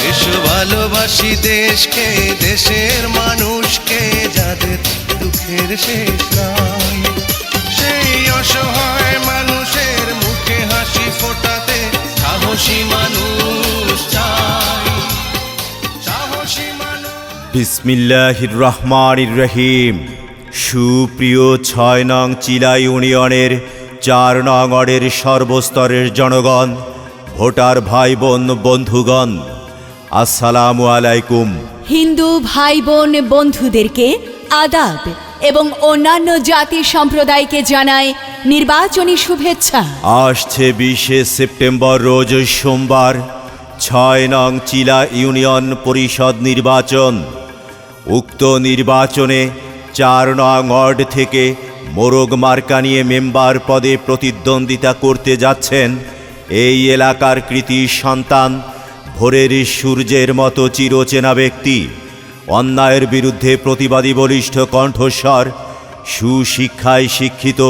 এসো ভালোবাসি দেশকে, দেশের মানুষকে, যাদের দুঃখের শেষ নাই। সেই অসহায় মানুষের মুখে হাসি ফোটাতে সাহসী মানুষ চাই, সাহসী মানুষ। বিসমিল্লাহির রহমানির রহিম। সুপ্রিয় ৬ নং চিলা ইউনিয়নের ৪ নং ওয়ার্ডের সর্বস্তরের জনগণ, ভোটার ভাই বোন বন্ধুগণ, আসসালামু আলাইকুম। হিন্দু ভাই বোন বন্ধুদেরকে আদাব এবং অন্যান্য জাতি সম্প্রদায়কে জানায় নির্বাচনী শুভেচ্ছা। আসছে ২০শে সেপ্টেম্বর রোজ সোমবার ৬ নং চিলা ইউনিয়ন পরিষদ নির্বাচন। উক্ত নির্বাচনে ৪ নং ওয়ার্ড থেকে মোরগ মার্কা নিয়ে মেম্বার পদে প্রতিদ্বন্দ্বিতা করতে যাচ্ছেন এই এলাকার কৃতি সন্তান, ভোরের সূর্যের মতো চিরচেনা ব্যক্তি, অন্যায়ের বিরুদ্ধে প্রতিবাদী বলিষ্ঠ কণ্ঠস্বর, সুশিক্ষায় শিক্ষিত,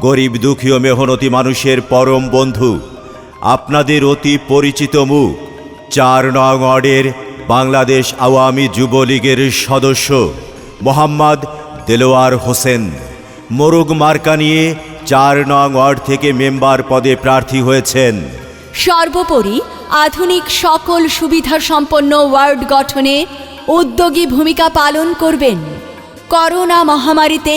গরিব দুঃখী ও মেহনতি মানুষের পরম বন্ধু, আপনাদের অতি পরিচিত মুখ, ৪ নং ওয়ার্ডের বাংলাদেশ আওয়ামী যুবলীগের সদস্য মোহাম্মদ দেলোয়ার হোসেন মোরগ মার্কা নিয়ে ৪ নং ওয়ার্ড থেকে মেম্বার পদে প্রার্থী হয়েছেন। সর্বোপরি আধুনিক সকল সুবিধা সম্পন্ন ওয়ার্ড গঠনে উদ্যোগী ভূমিকা পালন করবেন। করোনা মহামারীতে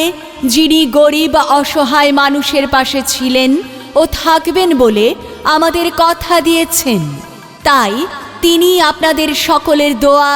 যিনি গরিব অসহায় মানুষের পাশে ছিলেন ও থাকবেন বলে আমাদের কথা দিয়েছেন, তাই তিনি আপনাদের সকলের দোয়া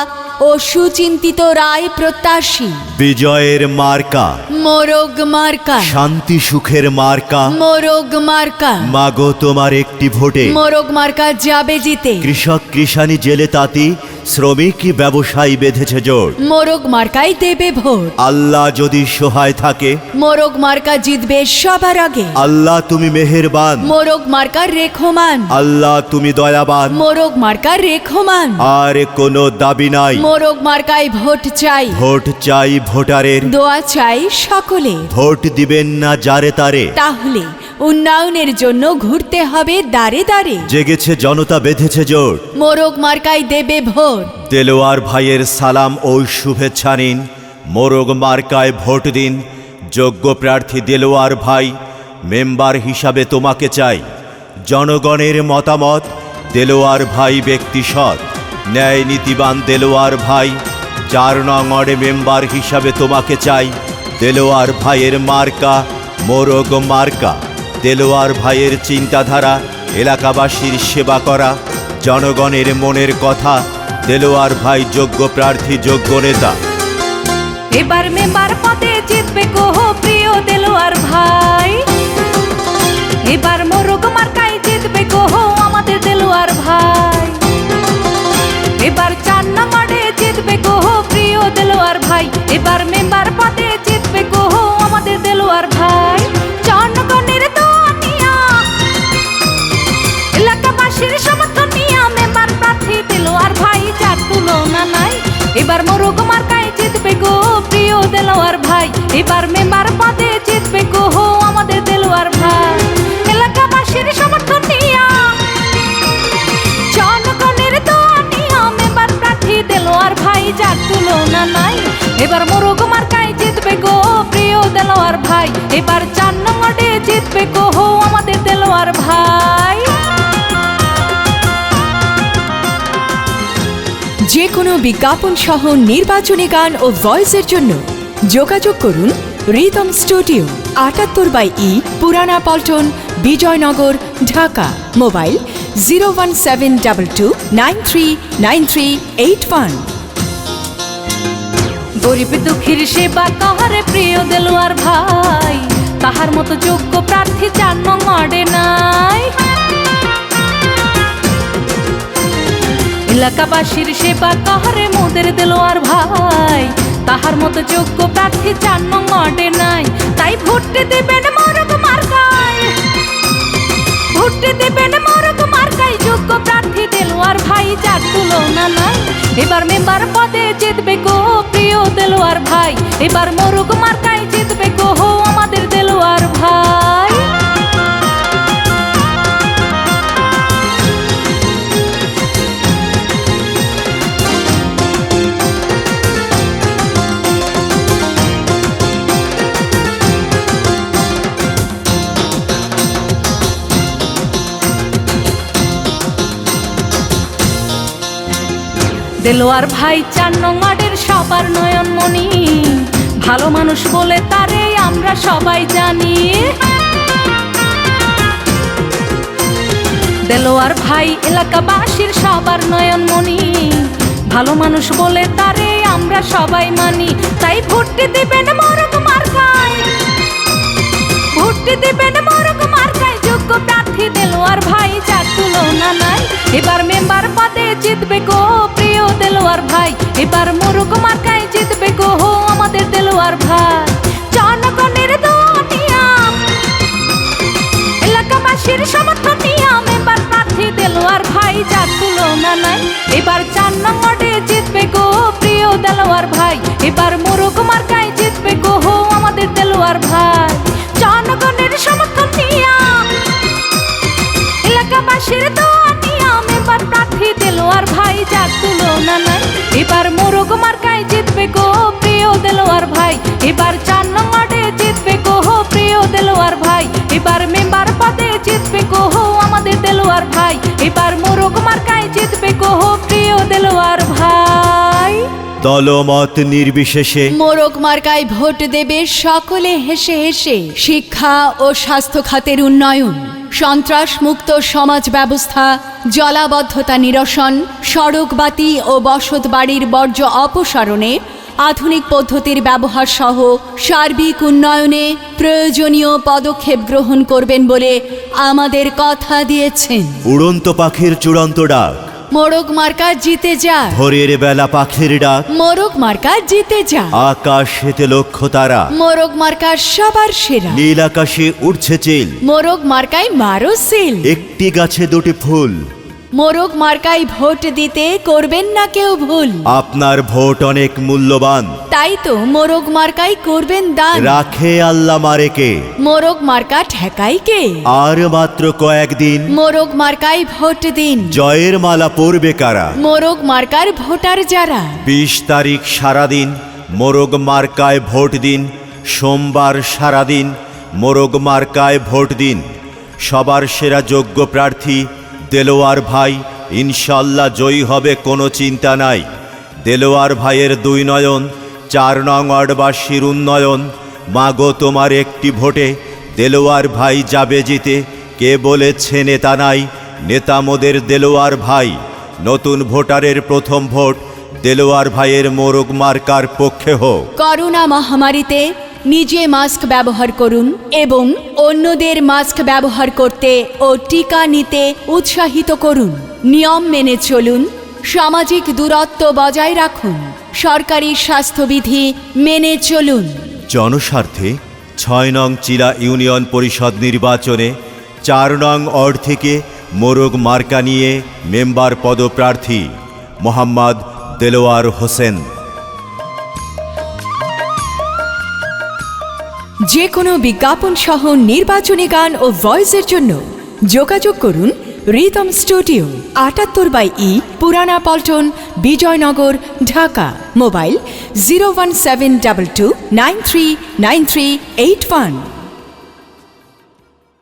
ও সুচিন্তিত রায় প্রত্যাশী। বিজয়ের মার্কা মোরগ মার্কা, শান্তি সুখের মার্কা, মোরগ মার্কা, মাগো তোমার একটি ভোটে মোরগ মার্কা যাবে জিতে। কৃষক কৃষানি জেলে তাঁতি শ্রমিক ব্যবসায়ী বেঁধেছে জোট, মোরগ মার্কাই দেবে ভোট। আল্লাহ যদি সহায় থাকে মোরগ মার্কা জিতবে সবার আগে। আল্লাহ তুমি মেহেরবান, মোরগ মার্কার রেখমান। আল্লাহ তুমি দয়াবান, মোরগ মার্কার রেখমান। আর কোনো দাবি নাই, মোরগ মার্কায় ভোট চাই, ভোট চাই ভোটারের, দোয়া চাই সকলে। ভোট দিবেন না যারে তারে, তাহলে উন্নয়নের জন্য ঘুরতে হবে দাঁড়ে দাঁড়ে। জেগেছে জনতা বেঁধেছে জোট, মোরগ মার্কায় দেবে ভোট। দেলোয়ার ভাইয়ের সালাম ও শুভেচ্ছা নিন, মোরগ মার্কায় ভোট দিন। যোগ্য প্রার্থী দেলোয়ার ভাই, মেম্বার হিসাবে তোমাকে চাই। জনগণের মতামত, দেলোয়ার ভাই ব্যক্তি সৎ, ন্যায় নীতিবান দেলোয়ার ভাই। ৪ নং ওয়ার্ডে মেম্বার হিসাবে তোমাকে চাই। দেলোয়ার ভাইয়ের মার্কা মোরগ মার্কা। দেলোয়ার ভাইয়ের চিন্তাধারা এলাকাবাসীর সেবা করা, জনগণের মনের কথা। দেলোয়ার ভাই যোগ্য প্রার্থী, যোগ্য নেতা। এবার মেম্বার পদে জিতবে গো প্রিয় দেলোয়ার ভাই। এবার মোরগ মার্কায় জিতবে গো আমাদের দেলোয়ার ভাই। এবার ৪ নং ওয়ার্ডে জিতবে গো প্রিয় দেলোয়ার ভাই। এবার মেম্বার পদে জিতবে গো আমাদের দেলোয়ার ভাই। জনগণের দোয়া নিয়া, এলাকাবাসীর সমর্থন নিয়া মেম্বার প্রার্থী দেলোয়ার ভাই, যার তুলনা নাই। এবার মোরগ মার্কায় জিতবে গো প্রিয় দেলোয়ার ভাই। এবার মেম্বার পদে জিতবে গো আমাদের দেলোয়ার ভাই। এলাকাবাসীর সমর্থন নিয়া, জনগণের দোয়া নিয়া মেম্বার প্রার্থী দেলোয়ার ভাই, যার তুলনা নাই। এবার মোরগ মার্কায় জিতবে গো প্রিয় দেলোয়ার ভাই। এবার ৪ নং ওয়ার্ডে জিতবে গো আমাদের দেলোয়ার ভাই। যে কোনো বিজ্ঞাপন সহ নির্বাচনী গান ও ভয়েসের জন্য যোগাযোগ করুন রিদম স্টুডিও, ৭৮/ই পুরানা পল্টন, বিজয়নগর, ঢাকা। মোবাইল 01722939381। গরিব দুঃখীর সেবা করে প্রিয় দেলোয়ার ভাই, তাহার মতো যোগ্য প্রার্থী ৪ নং ওয়ার্ডে নাই। এলাকাবাসীর সেবা করে মোদের দেলোয়ার ভাই, তাহার মতো যোগ্য প্রার্থী ৪ নং ওয়ার্ডে নাই। তাই ভোট দেবেন মোরগ মার্কায়, ভোট দেবেন মোরগ মার্কায়, যোগ্য প্রার্থী দেলোয়ার ভাই, যার তুলনা নাই। এবার মেম্বার পদে জিতবে গো প্রিয় দেলোয়ার ভাই। এবার মোরগ মার্কায় জিতবে গো আমাদের দেলোয়ার ভাই। দেলোয়ার ভাই 4 নং ওয়ার্ডের সবার নয়নমণি, ভালো মানুষ বলে তারে আমরা সবাই জানি। দেলোয়ার ভাই এলাকাবাসীর সবার নয়নমণি, ভালো মানুষ বলে তারে আমরা সবাই মানি। তাই ভোটটি দিবেন মোরগ মার্কায়, ভোটটি দিবেন মোরগ মার্কায়, যোগ্য প্রার্থী দেলোয়ার ভাই, যার তুলনা নাই। এবার মেম্বার পদে জিতবে গো প্রিয় দেলোয়ার ভাই, এবার মোরগ মার্কায় জিতবে গো আমাদের দেলোয়ার ভাই। জনগণের দুনিয়া, এলাকাবাসীর সমর্থন নিয়ে মেম্বার প্রার্থী দেলোয়ার ভাই, যার তুলনা নাই। এবার 4 নং ওয়ার্ডে জিতবে গো প্রিয় দেলোয়ার ভাই, এবার মোরগ মার্কায় জিতবে গো আমাদের দেলোয়ার ভাই। জনগণের সমর্থন নিয়ে, এলাকাবাসীর দুনিয়া মেম্বার প্রার্থী দেলোয়ার ভাই, যার তুলনা নাই। এবার মোরগ মার্কায় জিতবে গো প্রিয় দেলোয়ার ভাই, এবার 4 নং ওয়ার্ডে জিতবে গো প্রিয় দেলোয়ার ভাই, এবার মেম্বার পদে জিতবে গো আমাদের দেলোয়ার ভাই, এবার মোরগ মার্কায় জিতবে গো প্রিয় দেলোয়ার ভাই। দলমত নির্বিশেষে মোরগ মার্কায় ভোট দেবে সকলে হেসে হেসে। শিক্ষা ও স্বাস্থ্য খাতের উন্নয়ন, সন্ত্রাস মুক্ত সমাজ ব্যবস্থা, জলাবদ্ধতা নিরসন, সড়কবাতি ও বসত বাড়ির বর্জ্য অপসারণে আধুনিক পদ্ধতির ব্যবহার সহ সার্বিক উন্নয়নে প্রয়োজনীয় পদক্ষেপ গ্রহণ করবেন বলে আমাদের কথা দিয়েছেন। উড়ন্ত পাখির চূড়ান্ত ডাক, মোরগ মার্কা জিতে যা। ভোরের বেলা পাখির ডাক, মোরগ মার্কা জিতে যা। আকাশেতে লক্ষ তারা, মোরগ মার্কা সবার সেরা। নীল আকাশে উঠছে চিল, মোরগ মার্কায় মারো সিল। একটি গাছে 2টি ফুল, মোরগ মার্কায় ভোট দিতে করবেন না কেউ ভুল। আপনার ভোট অনেক মূল্যবান, তাই তো মোরগ মার্কায় করবেন দান। রাখে আল্লাহ মারেকে, মোরগ মার্কা ঠেকাই কে? আর মাত্র কয়েকদিন, মোরগ মার্কায় ভোট দিন। জয়ের মালা পরবে কারা? মোরগ মার্কার ভোটার যারা। 20 তারিখ সারাদিন মোরগ মার্কায় ভোট দিন, সোমবার সারাদিন মোরগ মার্কায় ভোট দিন। সবার সেরা যোগ্য প্রার্থী দেলোয়ার ভাই, ইনশাল্লাহ জয়ী হবে, কোনো চিন্তা নাই। দেলোয়ার ভাইয়ের 2 নয়ন, 4 নং ওয়ার্ডবাসীর উন্নয়ন। মাগো তোমার একটি ভোটে দেলোয়ার ভাই যাবে জিতে, কে বলেছে নেতা নাই? নেতা মোদের দেলোয়ার ভাই। নতুন ভোটারের প্রথম ভোট দেলোয়ার ভাইয়ের মোরগ মার্কার পক্ষে হোক। করোনা মহামারীতে নিজে মাস্ক ব্যবহার করুন এবং অন্যদের মাস্ক ব্যবহার করতে ও টিকা নিতে উৎসাহিত করুন। নিয়ম মেনে চলুন, সামাজিক দূরত্ব বজায় রাখুন, সরকারি স্বাস্থ্যবিধি মেনে চলুন। জনস্বার্থে 6 নং চিলা ইউনিয়ন পরিষদ নির্বাচনে 4 নং ওয়ার্ড থেকে মোরগ মার্কা নিয়ে মেম্বার পদপ্রার্থী মোহাম্মদ দেলোয়ার হোসেন। যে কোনো বিজ্ঞাপন সহ নির্বাচনী গান ও ভয়েসের জন্য যোগাযোগ করুন রিদম স্টুডিও, 78/E, পুরানা পল্টন, বিজয়নগর, ঢাকা। মোবাইল 01722939381।